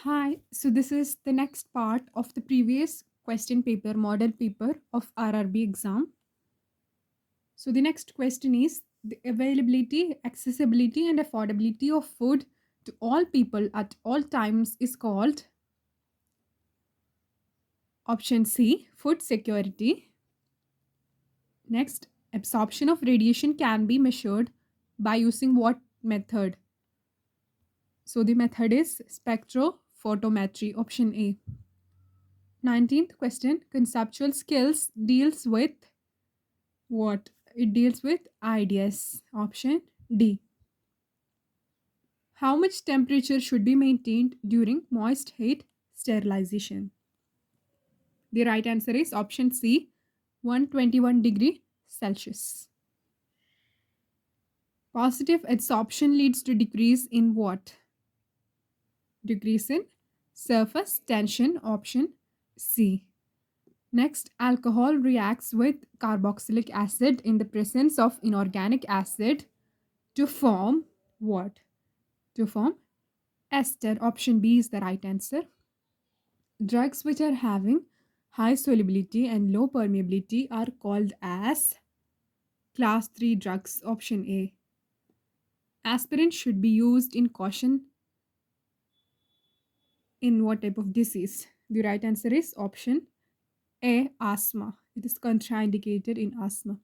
Hi, so this is the next part of the previous question paper, model paper of RRB exam. So the next question is the availability, accessibility, and affordability of food to all people at all times is called option C, food security. Next, absorption of radiation can be measured by using what method? So the method is spectrophotometry, option A. 19th question, conceptual skills deals with what? It deals with ideas. Option D. How much temperature should be maintained during moist heat sterilization? The right answer is option C, 121 degree Celsius. Positive adsorption leads to decrease in what? Decrease in surface tension, option C. Next, alcohol reacts with carboxylic acid in the presence of inorganic acid to form what? To form ester. Option B is the right answer. Drugs which are having high solubility and low permeability are called as class 3 drugs. Option A. Aspirin should be used in caution in what type of disease? The right answer is option A, asthma. It is contraindicated in asthma.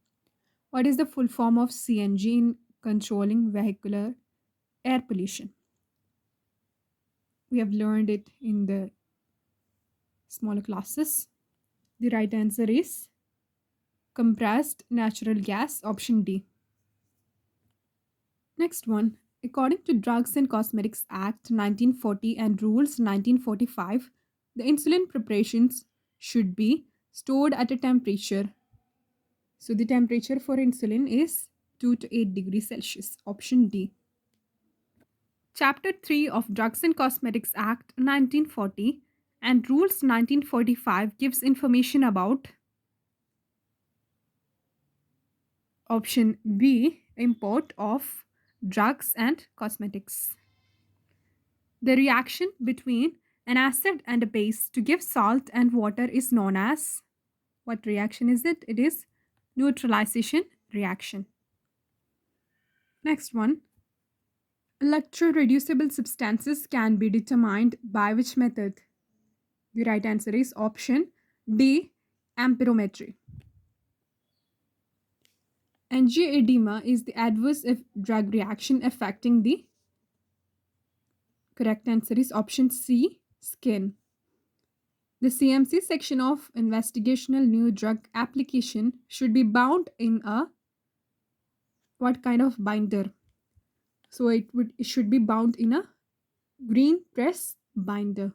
What is the full form of CNG in controlling vehicular air pollution? We have learned it in the smaller classes. The right answer is compressed natural gas, option D. Next one. According to Drugs and Cosmetics Act 1940 and Rules 1945, the insulin preparations should be stored at a temperature. So the temperature for insulin is 2 to 8 degrees Celsius, option D. Chapter 3 of Drugs and Cosmetics Act 1940 and Rules 1945 gives information about option B, import of drugs and cosmetics. The reaction between an acid and a base to give salt and water is known as what reaction is it? It is neutralization reaction. Next one. Electroreducible substances can be determined by which method? The right answer is option D, amperometry. Angioedema is the adverse drug reaction affecting the correct answer is option C, skin. The CMC section of investigational new drug application should be bound in a what kind of binder? So it should be bound in a green press binder.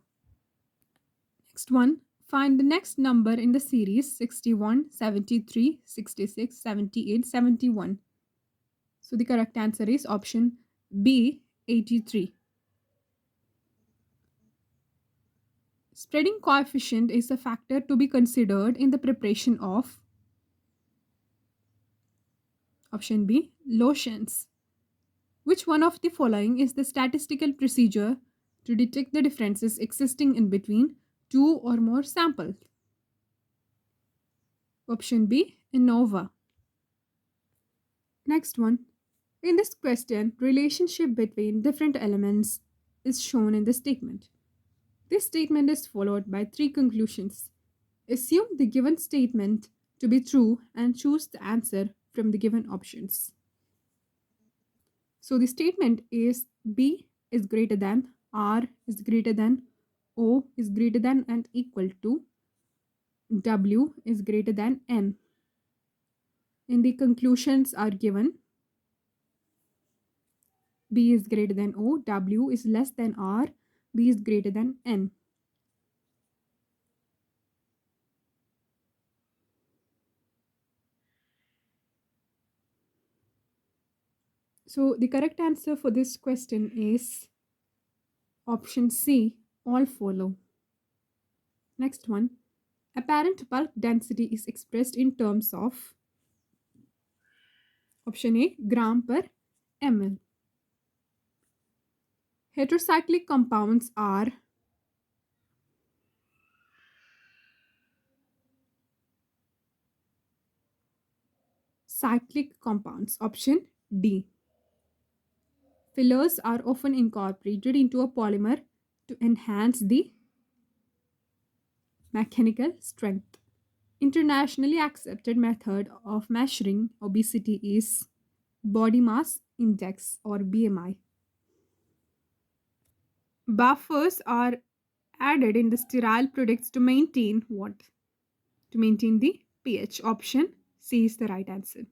Next one, find the next number in the series 61, 73, 66, 78, 71. So the correct answer is option B, 83. Spreading coefficient is a factor to be considered in the preparation of option B, lotions. Which one of the following is the statistical procedure to detect the differences existing in between two or more samples? Option B, ANOVA. Next one. In this question, relationship between different elements is shown in the statement. This statement is followed by three conclusions. Assume the given statement to be true and choose the answer from the given options. So the statement is B is greater than, R is greater than, O is greater than and equal to, W is greater than N. In the conclusions are given B is greater than O, W is less than R, B is greater than N. So the correct answer for this question is option C, all follow. Next one. Apparent bulk density is expressed in terms of option A, gram per ml. Heterocyclic compounds are cyclic compounds. Option D. Fillers are often incorporated into a polymer to enhance the mechanical strength. Internationally accepted method of measuring obesity is body mass index or BMI. Buffers are added in the sterile products to maintain what? To maintain the pH. Option C is the right answer.